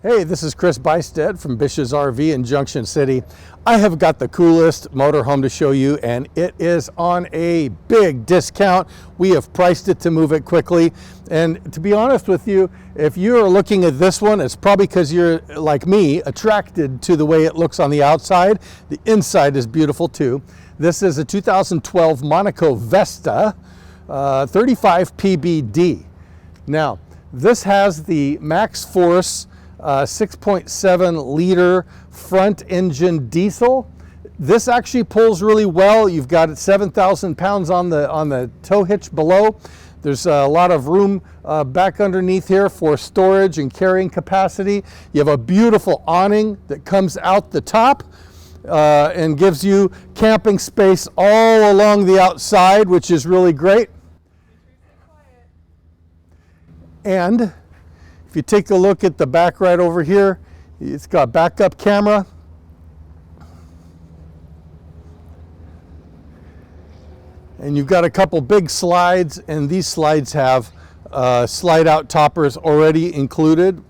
Hey, this is CBuystedt from BISH'S RV in Junction City. I have got the coolest motorhome to show you, and it is on a big discount. We have priced it to move it quickly. And to be honest with you, if you're looking at this one, it's probably because you're, like me, attracted to the way it looks on the outside. The inside is beautiful too. This is a 2012 Monaco Vesta 35 PBD. Now, this has the max force 6.7 liter front engine diesel. This actually pulls really well. You've got 7,000 pounds on the tow hitch below. There's a lot of room back underneath here for storage and carrying capacity. You have a beautiful awning that comes out the top and gives you camping space all along the outside, which is really great. And if you take a look at the back right over here, it's got backup camera. And you've got a couple big slides, and these slides have slide out toppers already included.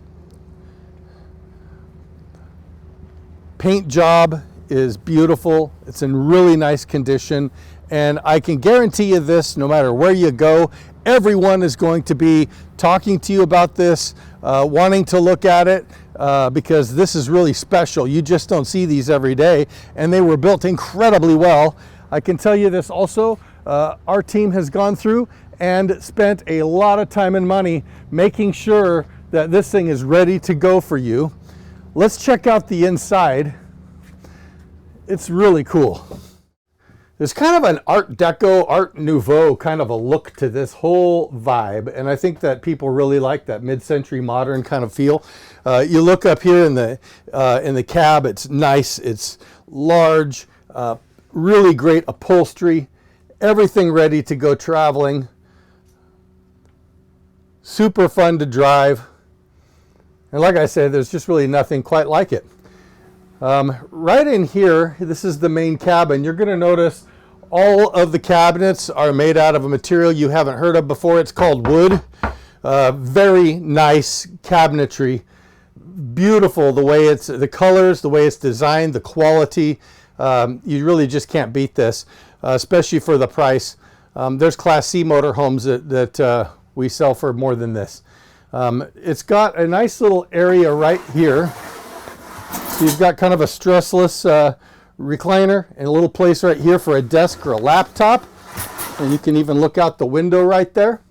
Paint job is beautiful. It's in really nice condition. And I can guarantee you this, no matter where you go, everyone is going to be talking to you about this, wanting to look at it, because this is really special. You just don't see these every day, and they were built incredibly well. I can tell you this also, our team has gone through and spent a lot of time and money making sure that this thing is ready to go for you. Let's check out the inside. It's really cool. There's kind of an Art Deco, Art Nouveau kind of a look to this whole vibe, and I think that people really like that mid-century modern kind of feel. You look up here in the cab, it's nice, it's large, really great upholstery, everything ready to go traveling, super fun to drive, and like I said, there's just really nothing quite like it. Right in here, this is the main cabin. You're going to notice all of the cabinets are made out of a material you haven't heard of before. It's called wood. Very nice cabinetry. Beautiful the way it's, the colors, the way it's designed, the quality. You really just can't beat this, especially for the price. There's Class C motorhomes that we sell for more than this. It's got a nice little area right here. So you've got kind of a stressless recliner and a little place right here for a desk or a laptop. And you can even look out the window right there.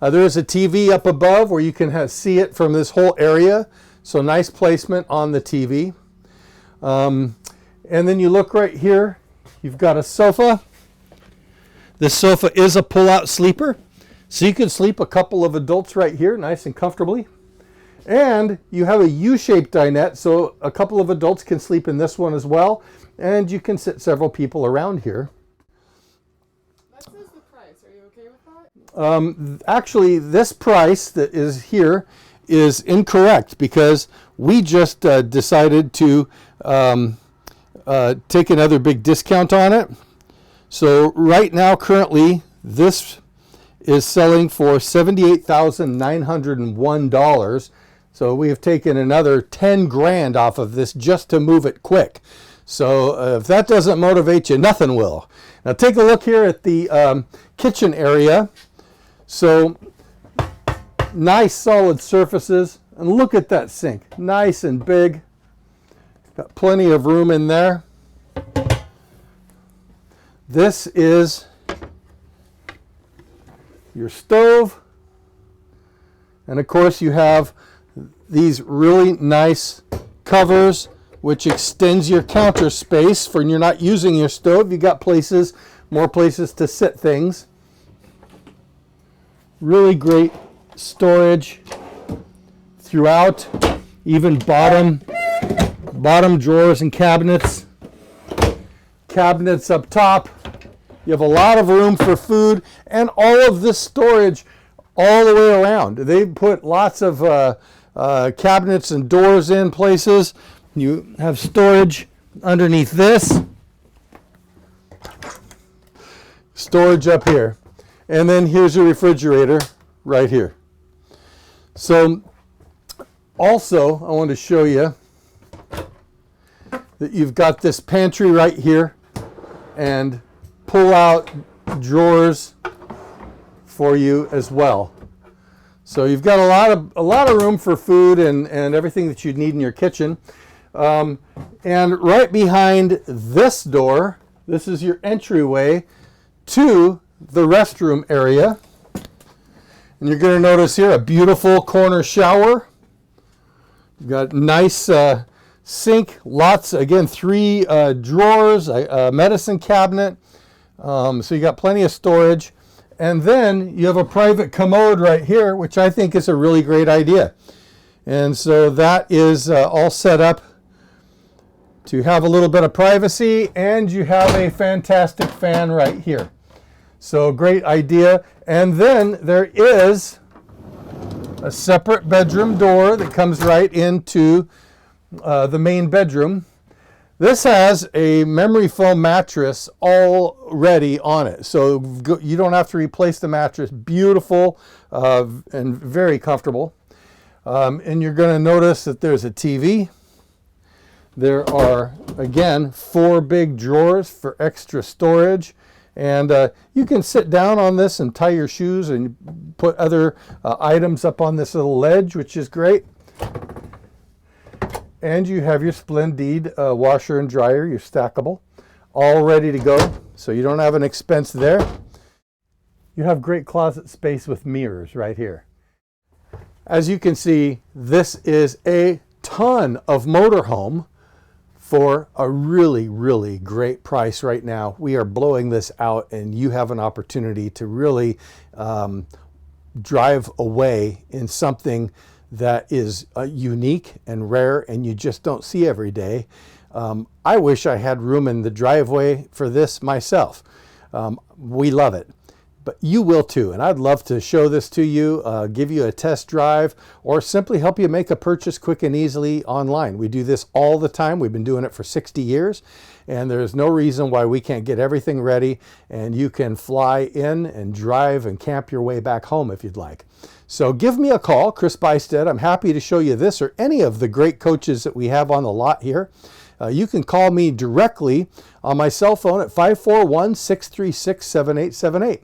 There is a TV up above where you can see it from this whole area. So nice placement on the TV. And then you look right here, you've got a sofa. This sofa is a pull-out sleeper. So you can sleep a couple of adults right here, nice and comfortably. And you have a U-shaped dinette, so a couple of adults can sleep in this one as well. And you can sit several people around here. That says the price. Are you okay with that? Actually, this price that is here is incorrect because we just decided to take another big discount on it. So right now, currently, this is selling for $78,901. So we have taken another 10 grand off of this just to move it quick. So if that doesn't motivate you, nothing will. Now take a look here at the kitchen area. So nice solid surfaces, and look at that sink, nice and big. Got plenty of room in there. This is your stove, and of course you have these really nice covers which extends your counter space for when you're not using your stove. You got places, more places to sit things. Really great storage throughout, even bottom drawers and cabinets up top. You have a lot of room for food, and all of this storage all the way around. They put lots of cabinets and doors in places. You have storage underneath this, storage up here, and then here's your refrigerator right here. So Also, I want to show you that you've got this pantry right here and pull out drawers for you as well. So you've got a lot of room for food and everything that you need in your kitchen. And right behind this door, this is your entryway to the restroom area. And you're going to notice here a beautiful corner shower. You've got nice sink, lots, again, 3 drawers, a medicine cabinet. So you got plenty of storage. And then you have a private commode right here, which I think is a really great idea. And so that is all set up to have a little bit of privacy, and you have a fantastic fan right here. So great idea. And then there is a separate bedroom door that comes right into the main bedroom. This has a memory foam mattress already on it, so you don't have to replace the mattress. Beautiful and very comfortable. And you're going to notice that there's a TV. There are, again, 4 big drawers for extra storage. And you can sit down on this and tie your shoes and put other items up on this little ledge, which is great. And you have your Splendide washer and dryer, your stackable, all ready to go. So you don't have an expense there. You have great closet space with mirrors right here. As you can see, this is a ton of motorhome for a really, really great price right now. We are blowing this out, and you have an opportunity to really drive away in something that is unique and rare and you just don't see every day. I wish I had room in the driveway for this myself. We love it, but you will too. And I'd love to show this to you, give you a test drive, or simply help you make a purchase quick and easily online. We do this all the time. We've been doing it for 60 years, and there's no reason why we can't get everything ready, and you can fly in and drive and camp your way back home if you'd like. So give me a call, Chris BISH'S. I'm happy to show you this or any of the great coaches that we have on the lot here. You can call me directly on my cell phone at 541-636-7878.